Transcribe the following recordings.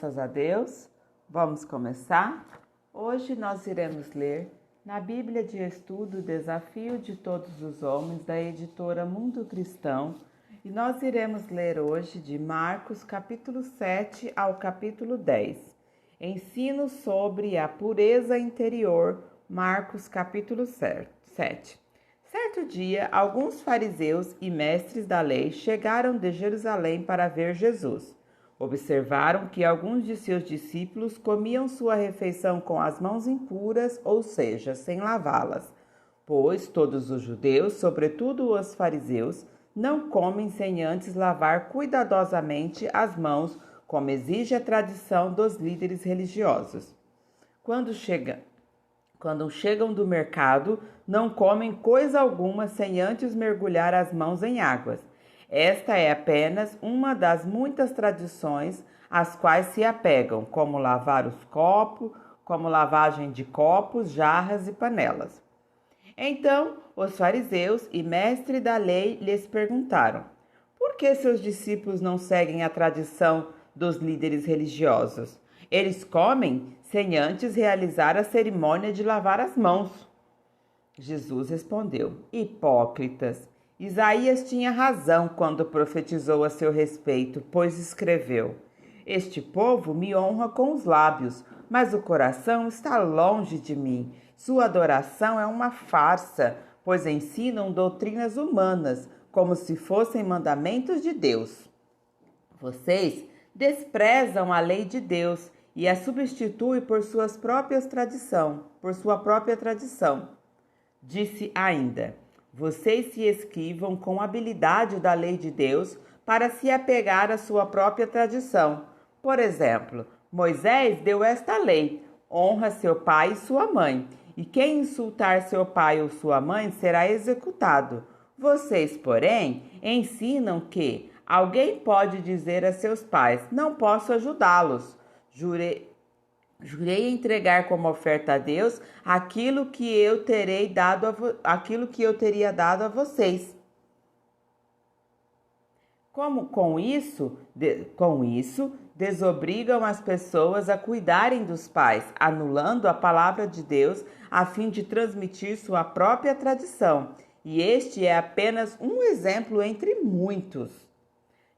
Graças a Deus, vamos começar? Hoje nós iremos ler na Bíblia de Estudo Desafio de Todos os Homens, da editora Mundo Cristão, e nós iremos ler hoje de Marcos capítulo 7 ao capítulo 10. Ensino sobre a pureza interior, Marcos capítulo 7. Certo dia, alguns fariseus e mestres da lei chegaram de Jerusalém para ver Jesus. Observaram que alguns de seus discípulos comiam sua refeição com as mãos impuras, ou seja, sem lavá-las, pois todos os judeus, sobretudo os fariseus, não comem sem antes lavar cuidadosamente as mãos, como exige a tradição dos líderes religiosos. Quando chegam do mercado, não comem coisa alguma sem antes mergulhar as mãos em águas. Esta é apenas uma das muitas tradições às quais se apegam, como lavar os copos, como lavagem de copos, jarras e panelas. Então, os fariseus e mestres da lei lhes perguntaram: por que seus discípulos não seguem a tradição dos líderes religiosos? Eles comem sem antes realizar a cerimônia de lavar as mãos. Jesus respondeu: hipócritas! Isaías tinha razão quando profetizou a seu respeito, pois escreveu: este povo me honra com os lábios, mas o coração está longe de mim. Sua adoração é uma farsa, pois ensinam doutrinas humanas, como se fossem mandamentos de Deus. Vocês desprezam a lei de Deus e a substituem por sua própria tradição. Disse ainda: vocês se esquivam com habilidade da lei de Deus para se apegar à sua própria tradição. Por exemplo, Moisés deu esta lei: honra seu pai e sua mãe, e quem insultar seu pai ou sua mãe será executado. Vocês, porém, ensinam que alguém pode dizer a seus pais: não posso ajudá-los. Jurei entregar como oferta a Deus aquilo que eu teria dado a vocês. Com isso, desobrigam as pessoas a cuidarem dos pais, anulando a palavra de Deus a fim de transmitir sua própria tradição. E este é apenas um exemplo entre muitos.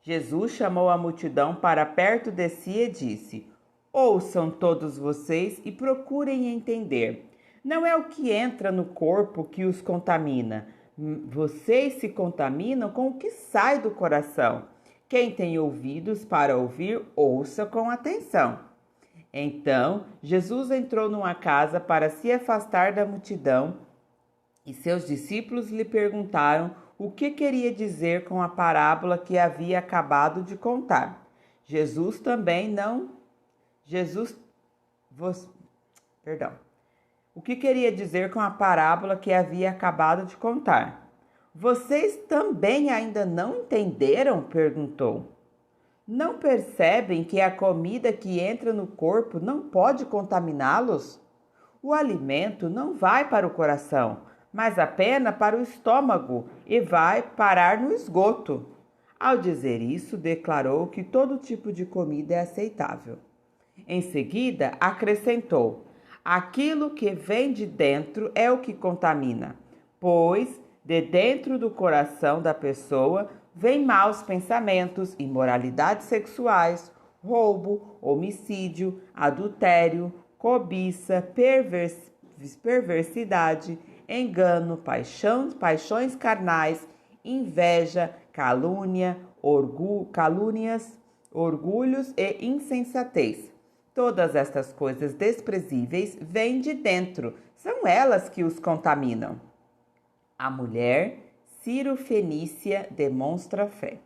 Jesus chamou a multidão para perto de si e disse: ouçam todos vocês e procurem entender. Não é o que entra no corpo que os contamina. Vocês se contaminam com o que sai do coração. Quem tem ouvidos para ouvir, ouça com atenção. Então, Jesus entrou numa casa para se afastar da multidão e seus discípulos lhe perguntaram o que queria dizer com a parábola que havia acabado de contar. O que queria dizer com a parábola que havia acabado de contar? Vocês também ainda não entenderam? Perguntou. Não percebem que a comida que entra no corpo não pode contaminá-los? O alimento não vai para o coração, mas apenas para o estômago e vai parar no esgoto. Ao dizer isso, declarou que todo tipo de comida é aceitável. Em seguida, acrescentou: aquilo que vem de dentro é o que contamina, pois de dentro do coração da pessoa vêm maus pensamentos, imoralidades sexuais, roubo, homicídio, adultério, cobiça, perversidade, engano, paixões carnais, inveja, calúnias, orgulhos e insensatez. Todas estas coisas desprezíveis vêm de dentro, são elas que os contaminam. A mulher Ciro-fenícia demonstra fé.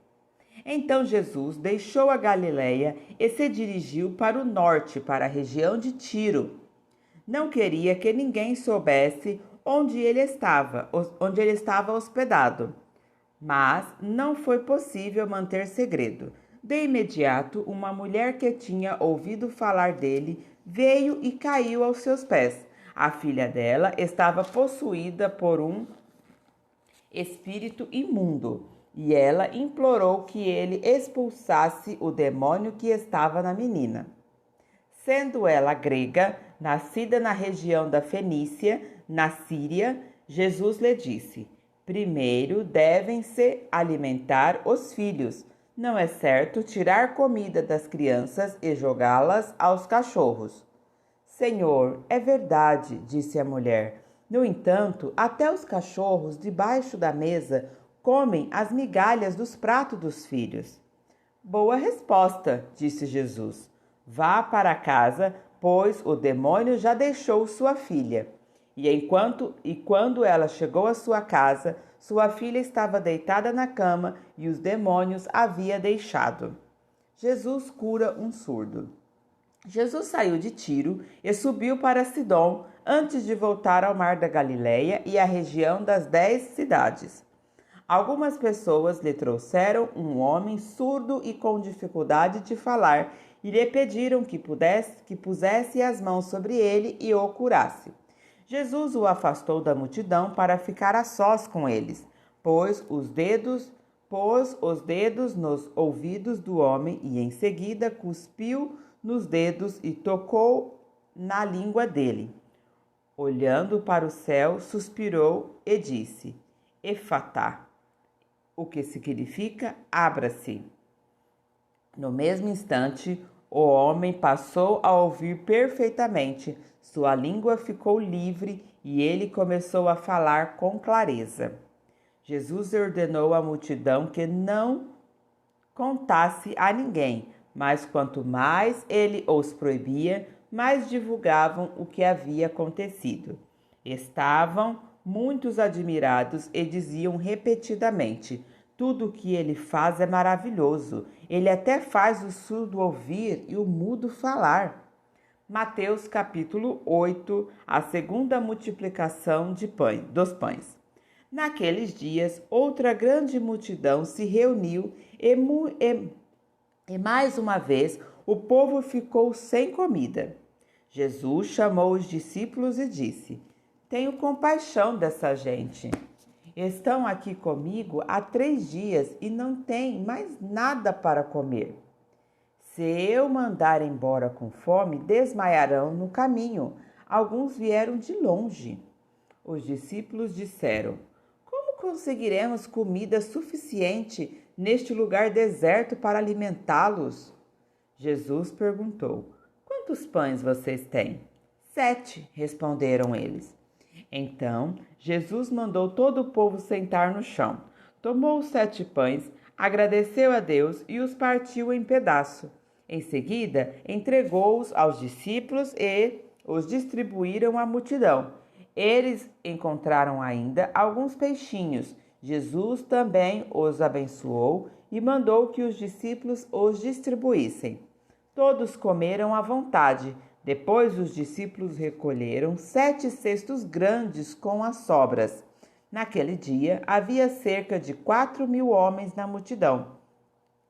Então Jesus deixou a Galileia e se dirigiu para o norte, para a região de Tiro. Não queria que ninguém soubesse onde ele estava hospedado, mas não foi possível manter segredo. De imediato, uma mulher que tinha ouvido falar dele veio e caiu aos seus pés. A filha dela estava possuída por um espírito imundo e ela implorou que ele expulsasse o demônio que estava na menina. Sendo ela grega, nascida na região da Fenícia, na Síria, Jesus lhe disse: primeiro devem-se alimentar os filhos. Não é certo tirar comida das crianças e jogá-las aos cachorros. Senhor, é verdade, disse a mulher. No entanto, até os cachorros debaixo da mesa comem as migalhas dos pratos dos filhos. Boa resposta, disse Jesus. Vá para casa, pois o demônio já deixou sua filha. E quando ela chegou à sua casa, sua filha estava deitada na cama e os demônios havia deixado. Jesus cura um surdo. Jesus saiu de Tiro e subiu para Sidom antes de voltar ao mar da Galileia e à região das 10 cidades. Algumas pessoas lhe trouxeram um homem surdo e com dificuldade de falar e lhe pediram que pusesse as mãos sobre ele e o curasse. Jesus o afastou da multidão para ficar a sós com eles, pôs os dedos nos ouvidos do homem e em seguida cuspiu nos dedos e tocou na língua dele. Olhando para o céu, suspirou e disse: Efatá, o que significa abra-se. No mesmo instante, o homem passou a ouvir perfeitamente, sua língua ficou livre e ele começou a falar com clareza. Jesus ordenou à multidão que não contasse a ninguém, mas quanto mais ele os proibia, mais divulgavam o que havia acontecido. Estavam muitos admirados e diziam repetidamente: tudo o que ele faz é maravilhoso. Ele até faz o surdo ouvir e o mudo falar. Mateus capítulo 8, a segunda multiplicação dos pães. Naqueles dias, outra grande multidão se reuniu e mais uma vez o povo ficou sem comida. Jesus chamou os discípulos e disse: Tenho compaixão dessa gente. Estão aqui comigo há 3 dias e não têm mais nada para comer. Se eu mandar embora com fome, desmaiarão no caminho. Alguns vieram de longe. Os discípulos disseram: Como conseguiremos comida suficiente neste lugar deserto para alimentá-los? Jesus perguntou: Quantos pães vocês têm? 7, responderam eles. Então, Jesus mandou todo o povo sentar no chão. Tomou os 7 pães, agradeceu a Deus e os partiu em pedaços. Em seguida, entregou-os aos discípulos e os distribuíram à multidão. Eles encontraram ainda alguns peixinhos. Jesus também os abençoou e mandou que os discípulos os distribuíssem. Todos comeram à vontade. Depois os discípulos recolheram 7 cestos grandes com as sobras. Naquele dia havia cerca de 4.000 homens na multidão.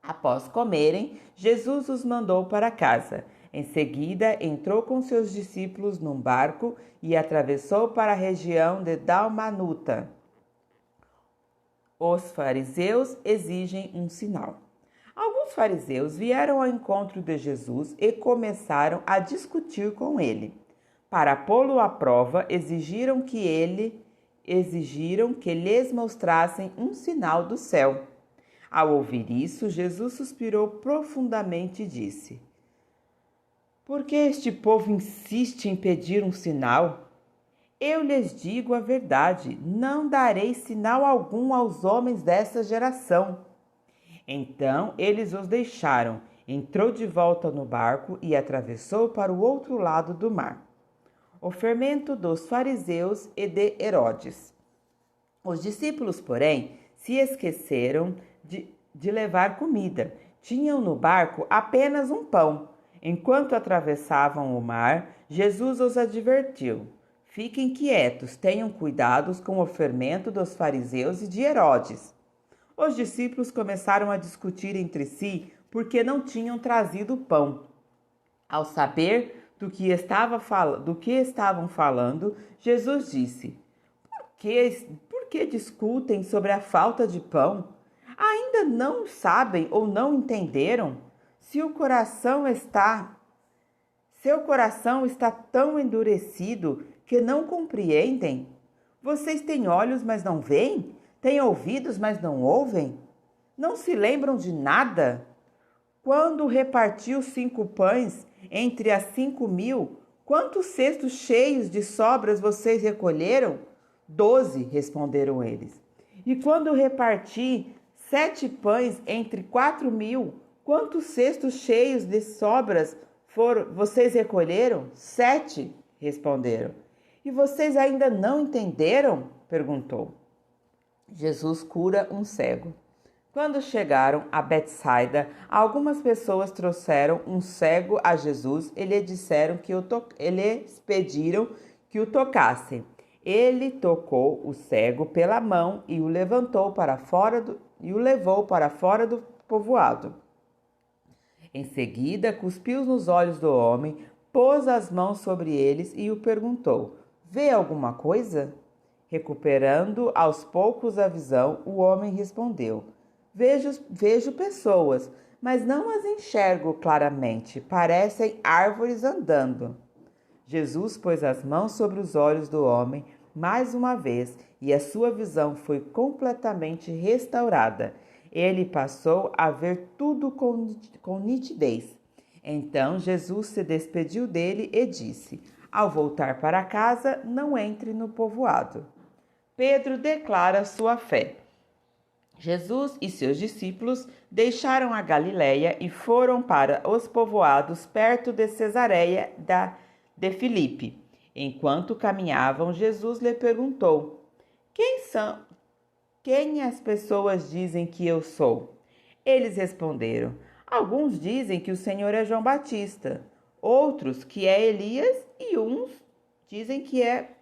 Após comerem, Jesus os mandou para casa. Em seguida, entrou com seus discípulos num barco e atravessou para a região de Dalmanuta. Os fariseus exigem um sinal. Alguns fariseus vieram ao encontro de Jesus e começaram a discutir com ele. Para pô-lo à prova, exigiram que lhes mostrassem um sinal do céu. Ao ouvir isso, Jesus suspirou profundamente e disse: Por que este povo insiste em pedir um sinal? Eu lhes digo a verdade, não darei sinal algum aos homens dessa geração. Então eles os deixaram, entrou de volta no barco e atravessou para o outro lado do mar. O fermento dos fariseus e de Herodes. Os discípulos, porém, se esqueceram de levar comida. Tinham no barco apenas um pão. Enquanto atravessavam o mar, Jesus os advertiu: Fiquem quietos, tenham cuidados com o fermento dos fariseus e de Herodes. Os discípulos começaram a discutir entre si porque não tinham trazido pão. Ao saber do que estavam falando, Jesus disse: Por que discutem sobre a falta de pão? Ainda não sabem ou não entenderam? Se Seu coração está tão endurecido que não compreendem? Vocês têm olhos, mas não veem? Têm ouvidos, mas não ouvem? Não se lembram de nada? Quando repartiu 5 pães entre as 5.000, quantos cestos cheios de sobras vocês recolheram? 12, responderam eles. E quando reparti 7 pães entre 4.000, quantos cestos cheios de sobras vocês recolheram? 7, responderam. E vocês ainda não entenderam? Perguntou. Jesus cura um cego. Quando chegaram a Betsaida, algumas pessoas trouxeram um cego a Jesus e lhe disseram eles pediram que o tocassem. Ele tocou o cego pela mão e o levou para fora do povoado. Em seguida, cuspiu nos olhos do homem, pôs as mãos sobre eles e o perguntou: Vê alguma coisa? Recuperando aos poucos a visão, o homem respondeu: Vejo pessoas, mas não as enxergo claramente. Parecem árvores andando. Jesus pôs as mãos sobre os olhos do homem mais uma vez e a sua visão foi completamente restaurada. Ele passou a ver tudo com nitidez. Então Jesus se despediu dele e disse: Ao voltar para casa, não entre no povoado. Pedro declara sua fé. Jesus e seus discípulos deixaram a Galiléia e foram para os povoados perto de Cesareia de Filipe. Enquanto caminhavam, Jesus lhe perguntou: Quem as pessoas dizem que eu sou? Eles responderam: Alguns dizem que o Senhor é João Batista, outros que é Elias e uns dizem que é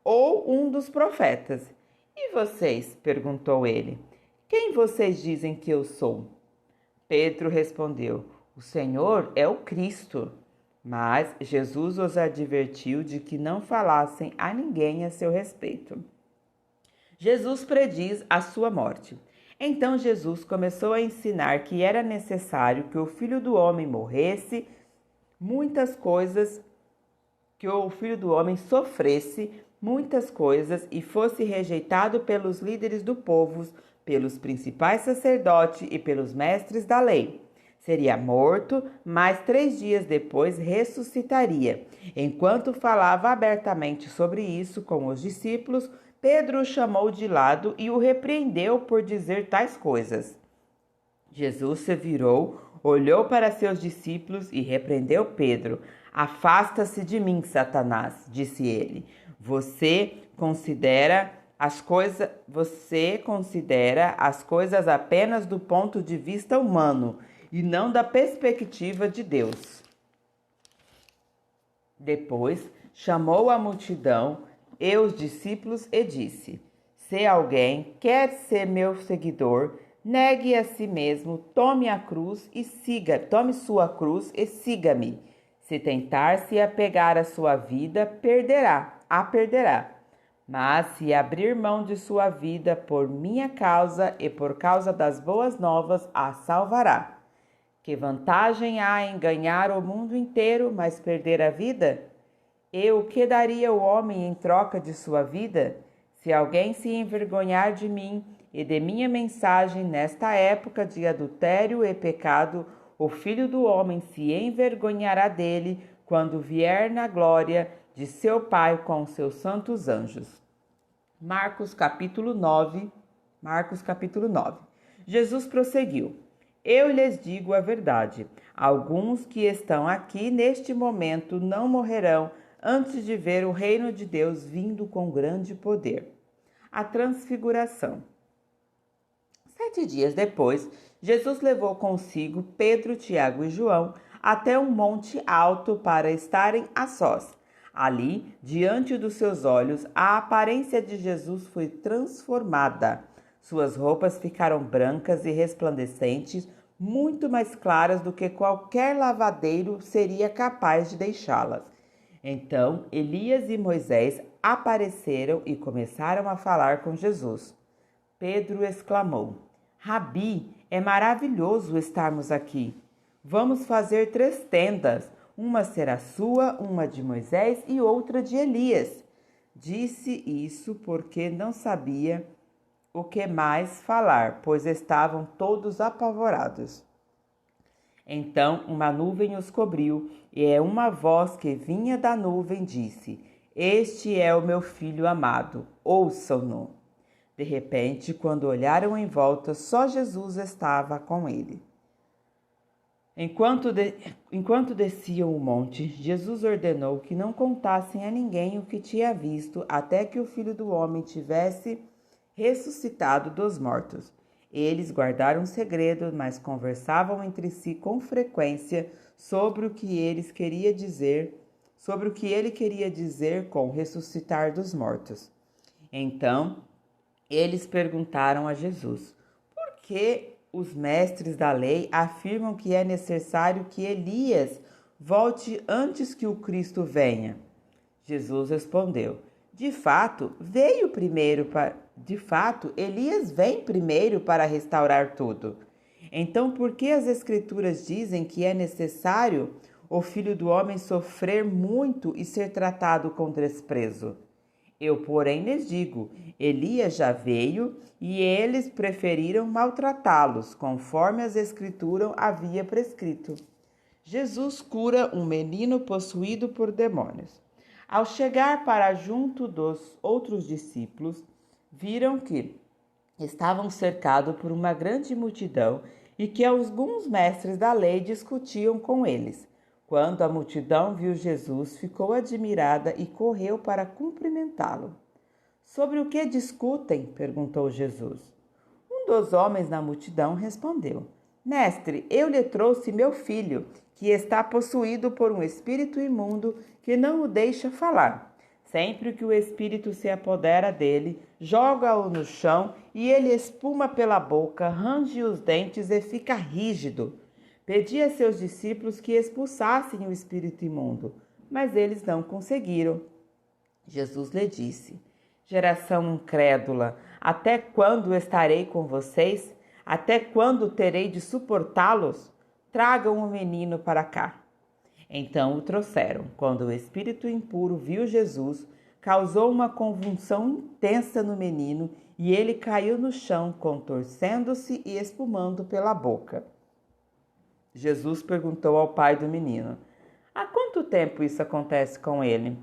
ou um dos profetas. E vocês? Perguntou ele. Quem vocês dizem que eu sou? Pedro respondeu: O Senhor é o Cristo. Mas Jesus os advertiu de que não falassem a ninguém a seu respeito. Jesus prediz a sua morte. Então Jesus começou a ensinar que era necessário que o Filho do Homem morresse, que o Filho do Homem sofresse muitas coisas e fosse rejeitado pelos líderes do povo, pelos principais sacerdotes e pelos mestres da lei. Seria morto, mas 3 dias depois ressuscitaria. Enquanto falava abertamente sobre isso com os discípulos, Pedro o chamou de lado e o repreendeu por dizer tais coisas. Jesus se virou, olhou para seus discípulos e repreendeu Pedro. Afasta-se de mim, Satanás, disse ele. Você considera as coisas apenas do ponto de vista humano e não da perspectiva de Deus. Depois chamou a multidão e os discípulos e disse: Se alguém quer ser meu seguidor, negue a si mesmo, tome sua cruz e siga-me. Se tentar se apegar à sua vida, a perderá. Mas se abrir mão de sua vida por minha causa e por causa das boas novas, a salvará. Que vantagem há em ganhar o mundo inteiro, mas perder a vida? E o que daria o homem em troca de sua vida? Se alguém se envergonhar de mim e de minha mensagem nesta época de adultério e pecado, o Filho do Homem se envergonhará dele quando vier na glória de seu Pai com seus santos anjos. Marcos capítulo 9. Jesus prosseguiu: Eu lhes digo a verdade. Alguns que estão aqui neste momento não morrerão antes de ver o reino de Deus vindo com grande poder. A transfiguração. 7 dias depois, Jesus levou consigo Pedro, Tiago e João até um monte alto para estarem a sós. Ali, diante dos seus olhos, a aparência de Jesus foi transformada. Suas roupas ficaram brancas e resplandecentes, muito mais claras do que qualquer lavadeiro seria capaz de deixá-las. Então, Elias e Moisés apareceram e começaram a falar com Jesus. Pedro exclamou: Rabi, é maravilhoso estarmos aqui. Vamos fazer 3 tendas, Uma será sua, uma de Moisés e outra de Elias. Disse isso porque não sabia o que mais falar, pois estavam todos apavorados. Então uma nuvem os cobriu, e uma voz que vinha da nuvem disse: Este é o meu filho amado, ouçam-no. De repente, quando olharam em volta, só Jesus estava com ele. Enquanto desciam o monte, Jesus ordenou que não contassem a ninguém o que tinha visto, até que o Filho do Homem tivesse ressuscitado dos mortos. Eles guardaram o segredo, mas conversavam entre si com frequência sobre o que ele queria dizer com ressuscitar dos mortos. Então, eles perguntaram a Jesus: por que os mestres da lei afirmam que é necessário que Elias volte antes que o Cristo venha? Jesus respondeu: De fato, Elias vem primeiro para restaurar tudo. Então, por que as Escrituras dizem que é necessário o Filho do Homem sofrer muito e ser tratado com desprezo? Eu, porém, lhes digo: Elias já veio e eles preferiram maltratá-los, conforme as Escrituras havia prescrito. Jesus cura um menino possuído por demônios. Ao chegar para junto dos outros discípulos, viram que estavam cercados por uma grande multidão e que alguns mestres da lei discutiam com eles. Quando a multidão viu Jesus, ficou admirada e correu para cumprimentá-lo. Sobre o que discutem? Perguntou Jesus. Um dos homens na multidão respondeu: Mestre, eu lhe trouxe meu filho, que está possuído por um espírito imundo que não o deixa falar. Sempre que o espírito se apodera dele, joga-o no chão e ele espuma pela boca, range os dentes e fica rígido. Pedi a seus discípulos que expulsassem o espírito imundo, mas eles não conseguiram. Jesus lhe disse: Geração incrédula, até quando estarei com vocês? Até quando terei de suportá-los? Tragam o menino para cá. Então o trouxeram. Quando o espírito impuro viu Jesus, causou uma convulsão intensa no menino e ele caiu no chão, contorcendo-se e espumando pela boca. Jesus perguntou ao pai do menino: Há quanto tempo isso acontece com ele?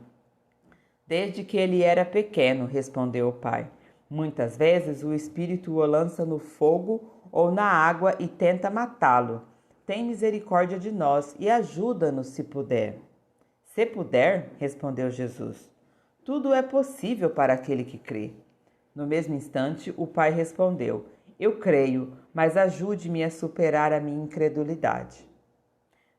Desde que ele era pequeno, respondeu o pai. Muitas vezes o espírito o lança no fogo ou na água e tenta matá-lo. Tem misericórdia de nós e ajuda-nos se puder. Se puder, respondeu Jesus. Tudo é possível para aquele que crê. No mesmo instante, o pai respondeu: Eu creio, mas ajude-me a superar a minha incredulidade.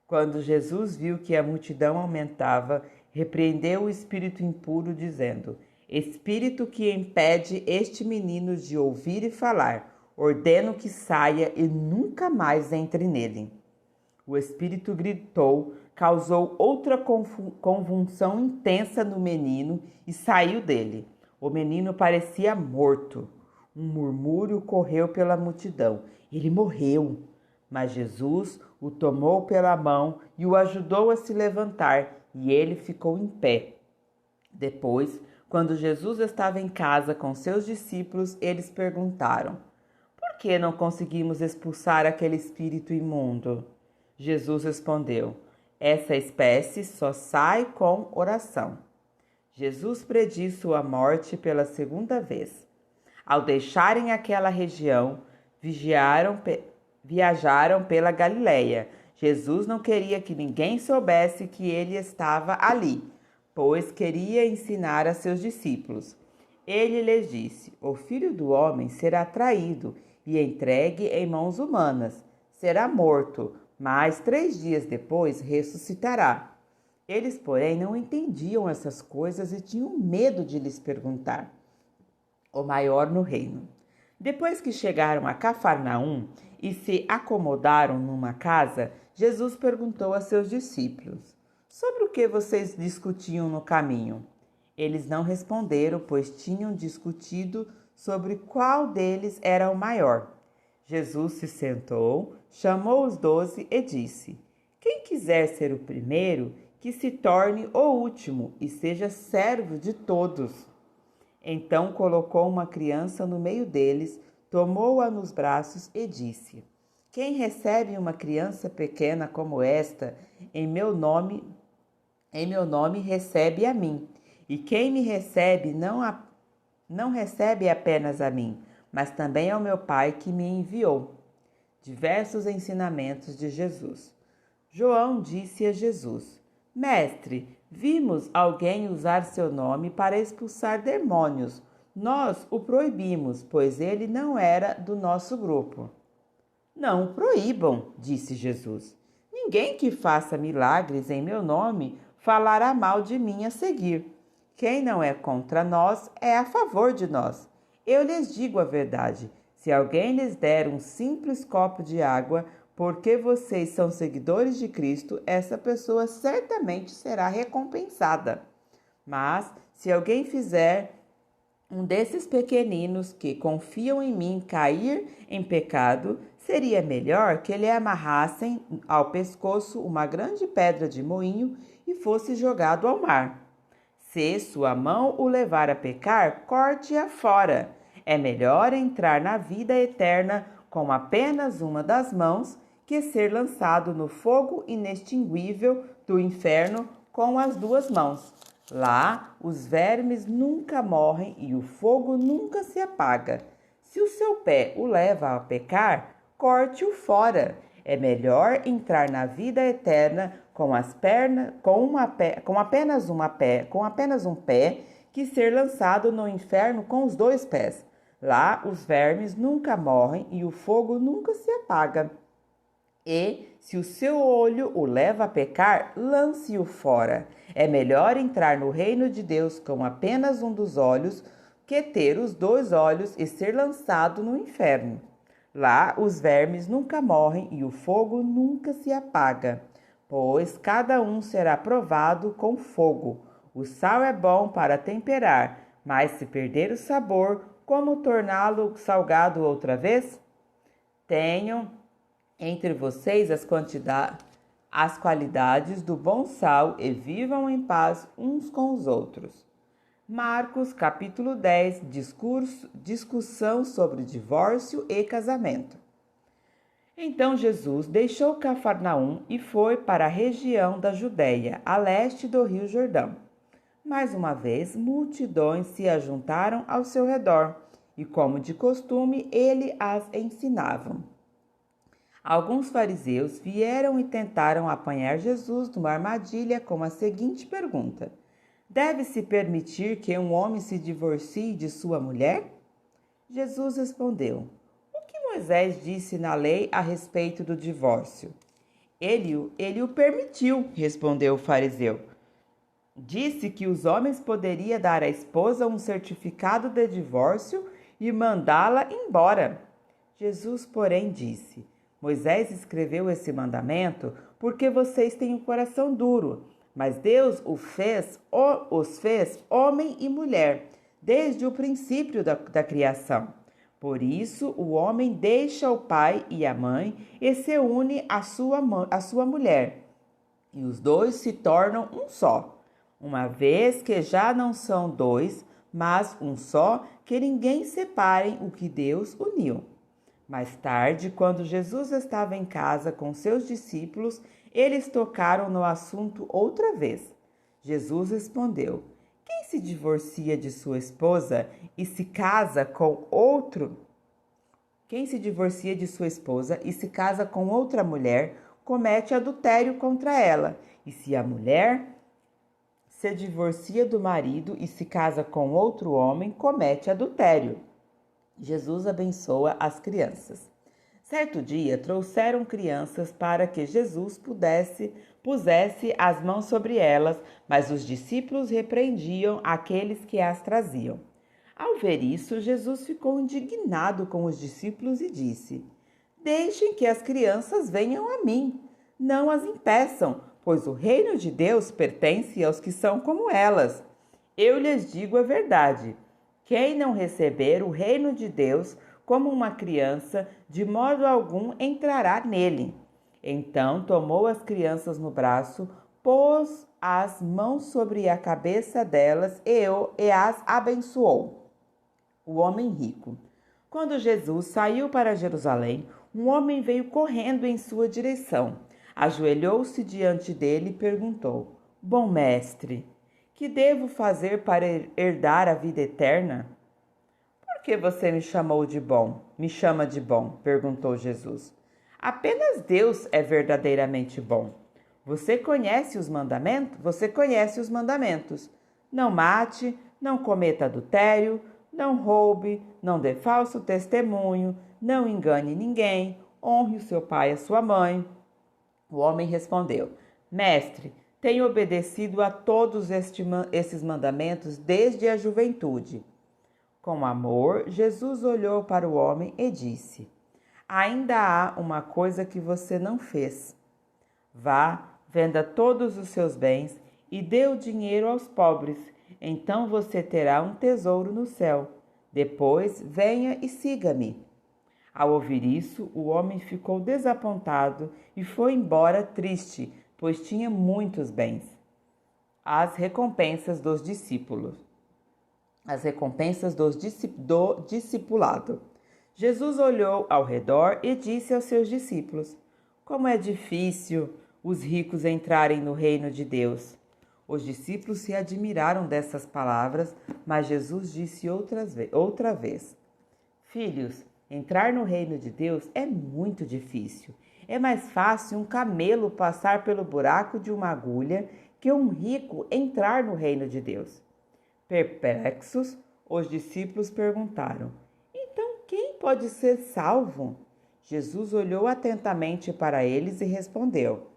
Quando Jesus viu que a multidão aumentava, repreendeu o espírito impuro, dizendo: Espírito que impede este menino de ouvir e falar, ordeno que saia e nunca mais entre nele. O espírito gritou, causou outra convulsão intensa no menino e saiu dele. O menino parecia morto. Um murmúrio correu pela multidão. Ele morreu. Mas Jesus o tomou pela mão e o ajudou a se levantar, e ele ficou em pé. Depois, quando Jesus estava em casa com seus discípulos, eles perguntaram: Por que não conseguimos expulsar aquele espírito imundo? Jesus respondeu: Essa espécie só sai com oração. Jesus prediz sua morte pela segunda vez. Ao deixarem aquela região, viajaram pela Galileia. Jesus não queria que ninguém soubesse que ele estava ali, pois queria ensinar a seus discípulos. Ele lhes disse: O Filho do Homem será traído e entregue em mãos humanas. Será morto, mas 3 dias depois ressuscitará. Eles, porém, não entendiam essas coisas e tinham medo de lhes perguntar. O maior no reino. Depois que chegaram a Cafarnaum e se acomodaram numa casa, Jesus perguntou a seus discípulos: Sobre o que vocês discutiam no caminho? Eles não responderam, pois tinham discutido sobre qual deles era o maior. Jesus se sentou, chamou os 12 e disse: Quem quiser ser o primeiro, que se torne o último e seja servo de todos. Então colocou uma criança no meio deles, tomou-a nos braços e disse: Quem recebe uma criança pequena como esta, em meu nome recebe a mim. E quem me recebe não recebe apenas a mim, mas também ao meu Pai que me enviou. Diversos ensinamentos de Jesus. João disse a Jesus: Mestre, vimos alguém usar seu nome para expulsar demônios. Nós o proibimos, pois ele não era do nosso grupo. Não o proíbam, disse Jesus. Ninguém que faça milagres em meu nome falará mal de mim a seguir. Quem não é contra nós é a favor de nós. Eu lhes digo a verdade. Se alguém lhes der um simples copo de água, porque vocês são seguidores de Cristo, essa pessoa certamente será recompensada. Mas, se alguém fizer um desses pequeninos que confiam em mim cair em pecado, seria melhor que lhe amarrassem ao pescoço uma grande pedra de moinho e fosse jogado ao mar. Se sua mão o levar a pecar, corte-a fora. É melhor entrar na vida eterna com apenas uma das mãos que ser lançado no fogo inextinguível do inferno com as duas mãos. Lá, os vermes nunca morrem e o fogo nunca se apaga. Se o seu pé o leva a pecar, corte-o fora. É melhor entrar na vida eterna com apenas um pé que ser lançado no inferno com os dois pés. Lá, os vermes nunca morrem e o fogo nunca se apaga. E, se o seu olho o leva a pecar, lance-o fora. É melhor entrar no reino de Deus com apenas um dos olhos que ter os dois olhos e ser lançado no inferno. Lá os vermes nunca morrem e o fogo nunca se apaga, pois cada um será provado com fogo. O sal é bom para temperar, mas se perder o sabor, como torná-lo salgado outra vez? Tenham entre vocês as qualidades do bom sal e vivam em paz uns com os outros. Marcos, capítulo 10, discussão sobre divórcio e casamento. Então Jesus deixou Cafarnaum e foi para a região da Judéia, a leste do rio Jordão. Mais uma vez, multidões se ajuntaram ao seu redor, e como de costume, ele as ensinava. Alguns fariseus vieram e tentaram apanhar Jesus numa armadilha com a seguinte pergunta: Deve-se permitir que um homem se divorcie de sua mulher? Jesus respondeu: O que Moisés disse na lei a respeito do divórcio? Ele o permitiu, respondeu o fariseu. Disse que os homens poderiam dar à esposa um certificado de divórcio e mandá-la embora. Jesus, porém, disse: Moisés escreveu esse mandamento porque vocês têm o coração duro, mas Deus os fez homem e mulher, desde o princípio da criação. Por isso, o homem deixa o pai e a mãe e se une à sua mulher, e os dois se tornam um só. Uma vez que já não são dois, mas um só, que ninguém separe o que Deus uniu. Mais tarde, quando Jesus estava em casa com seus discípulos, eles tocaram no assunto outra vez. Jesus respondeu: Quem se divorcia de sua esposa e se casa com outro? Quem se divorcia de sua esposa e se casa com outra mulher, comete adultério contra ela. E se a mulher se divorcia do marido e se casa com outro homem, comete adultério. Jesus abençoa as crianças. Certo dia, trouxeram crianças para que Jesus pusesse as mãos sobre elas, mas os discípulos repreendiam aqueles que as traziam. Ao ver isso, Jesus ficou indignado com os discípulos e disse: Deixem que as crianças venham a mim, não as impeçam, pois o reino de Deus pertence aos que são como elas. Eu lhes digo a verdade: quem não receber o reino de Deus como uma criança, de modo algum entrará nele. Então tomou as crianças no braço, pôs as mãos sobre a cabeça delas e as abençoou. O homem rico. Quando Jesus saiu para Jerusalém, um homem veio correndo em sua direção. Ajoelhou-se diante dele e perguntou: Bom mestre, que devo fazer para herdar a vida eterna? Por que você me chamou de bom? Me chama de bom? Perguntou Jesus. Apenas Deus é verdadeiramente bom. Você conhece os mandamentos? Você conhece os mandamentos. Não mate, não cometa adultério, não roube, não dê falso testemunho, não engane ninguém, honre o seu pai e a sua mãe. O homem respondeu: Mestre, tenho obedecido a todos esses mandamentos desde a juventude. Com amor, Jesus olhou para o homem e disse: Ainda há uma coisa que você não fez. Vá, venda todos os seus bens e dê o dinheiro aos pobres. Então você terá um tesouro no céu. Depois, venha e siga-me. Ao ouvir isso, o homem ficou desapontado e foi embora triste, pois tinha muitos bens. As recompensas dos discípulos. As recompensas do discipulado. Jesus olhou ao redor e disse aos seus discípulos: Como é difícil os ricos entrarem no reino de Deus. Os discípulos se admiraram dessas palavras, mas Jesus disse outra vez: Filhos, entrar no reino de Deus é muito difícil. É mais fácil um camelo passar pelo buraco de uma agulha que um rico entrar no reino de Deus. Perplexos, os discípulos perguntaram: Então quem pode ser salvo? Jesus olhou atentamente para eles e respondeu: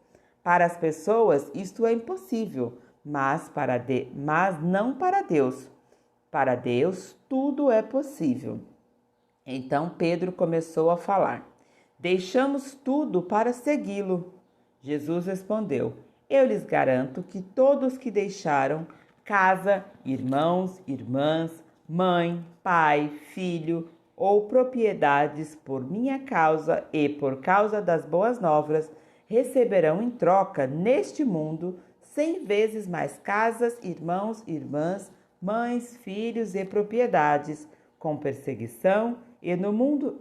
Para as pessoas isto é impossível, mas não para Deus. Para Deus tudo é possível. Então Pedro começou a falar: Deixamos tudo para segui-lo. Jesus respondeu: Eu lhes garanto que todos que deixaram casa, irmãos, irmãs, mãe, pai, filho ou propriedades por minha causa e por causa das boas novas, receberão em troca neste mundo 100 vezes mais casas, irmãos, irmãs, mães, filhos e propriedades, com perseguição e no mundo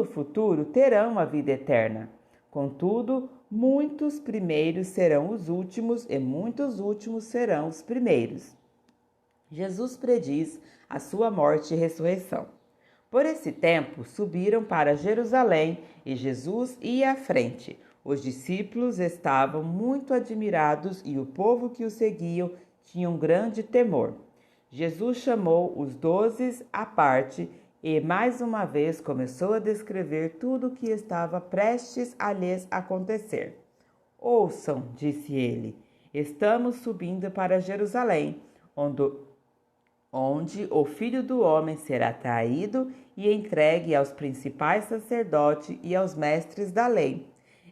futuro terão a vida eterna. Contudo, muitos primeiros serão os últimos e muitos últimos serão os primeiros. Jesus prediz a sua morte e ressurreição. Por esse tempo, subiram para Jerusalém e Jesus ia à frente. Os discípulos estavam muito admirados e o povo que o seguiam tinha um grande temor. Jesus chamou os 12 à parte e mais uma vez começou a descrever tudo o que estava prestes a lhes acontecer. Ouçam, disse ele, estamos subindo para Jerusalém, onde o Filho do Homem será traído e entregue aos principais sacerdotes e aos mestres da lei.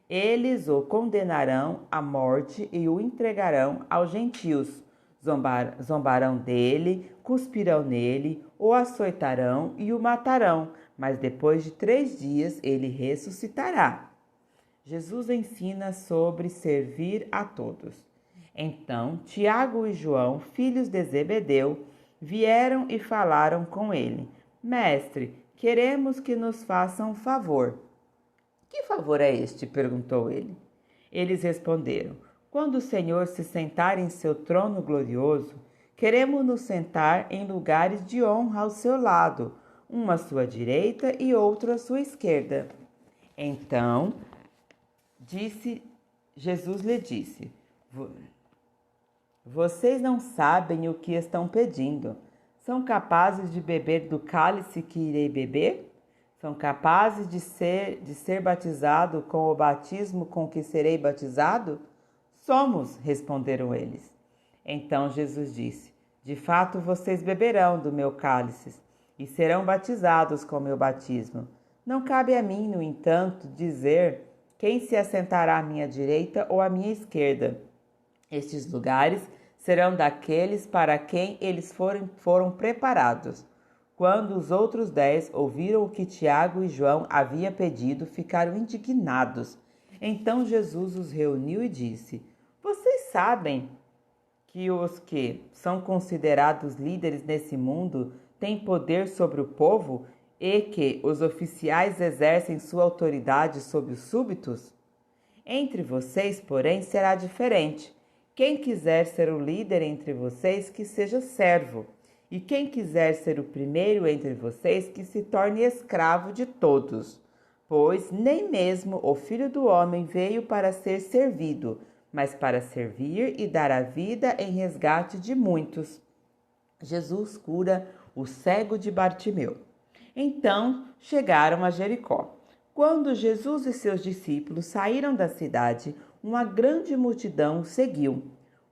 Eles o condenarão à morte e o entregarão aos gentios. Zombarão dele, cuspirão nele, o açoitarão e o matarão, mas depois de 3 dias ele ressuscitará. Jesus ensina sobre servir a todos. Então Tiago e João, filhos de Zebedeu, vieram e falaram com ele: Mestre, queremos que nos faça um favor. Que favor é este? Perguntou ele. Eles responderam: Quando o Senhor se sentar em seu trono glorioso, queremos nos sentar em lugares de honra ao seu lado, um à sua direita e outro à sua esquerda. Então, Jesus lhe disse: Vocês não sabem o que estão pedindo. São capazes de beber do cálice que irei beber? São capazes de ser batizado com o batismo com que serei batizado? Somos, responderam eles. Então Jesus disse: De fato vocês beberão do meu cálice e serão batizados com o meu batismo. Não cabe a mim, no entanto, dizer quem se assentará à minha direita ou à minha esquerda. Estes lugares serão daqueles para quem eles foram preparados. Quando os outros 10 ouviram o que Tiago e João haviam pedido, ficaram indignados. Então Jesus os reuniu e disse: Vocês sabem que os que são considerados líderes nesse mundo têm poder sobre o povo e que os oficiais exercem sua autoridade sobre os súbitos? Entre vocês, porém, será diferente. Quem quiser ser o líder entre vocês, que seja servo. E quem quiser ser o primeiro entre vocês, que se torne escravo de todos. Pois nem mesmo o Filho do Homem veio para ser servido, mas para servir e dar a vida em resgate de muitos. Jesus cura o cego de Bartimeu. Então chegaram a Jericó. Quando Jesus e seus discípulos saíram da cidade, uma grande multidão o seguiu.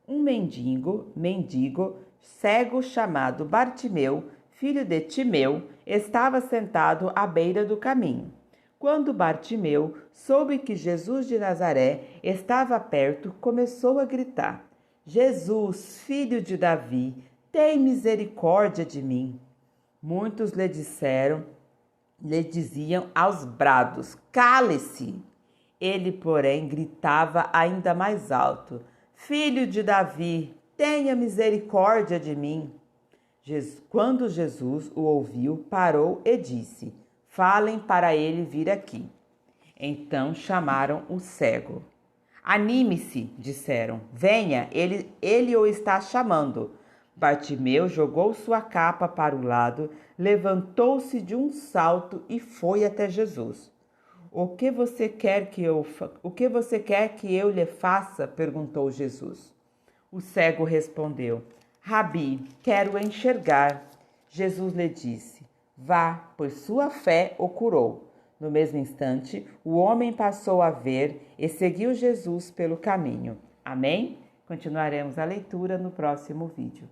Um mendigo cego chamado Bartimeu, filho de Timeu, estava sentado à beira do caminho. Quando Bartimeu soube que Jesus de Nazaré estava perto, começou a gritar: Jesus, filho de Davi, tem misericórdia de mim. Muitos lhe diziam aos brados: Cale-se! Ele, porém, gritava ainda mais alto: Filho de Davi, tenha misericórdia de mim. Quando Jesus o ouviu, parou e disse: Falem para ele vir aqui. Então chamaram o cego. Anime-se, disseram. Venha, ele o está chamando. Bartimeu jogou sua capa para o lado, levantou-se de um salto e foi até Jesus. O que você quer que eu lhe faça? Perguntou Jesus. O cego respondeu: Rabi, quero enxergar. Jesus lhe disse: Vá, pois sua fé o curou. No mesmo instante, o homem passou a ver e seguiu Jesus pelo caminho. Amém? Continuaremos a leitura no próximo vídeo.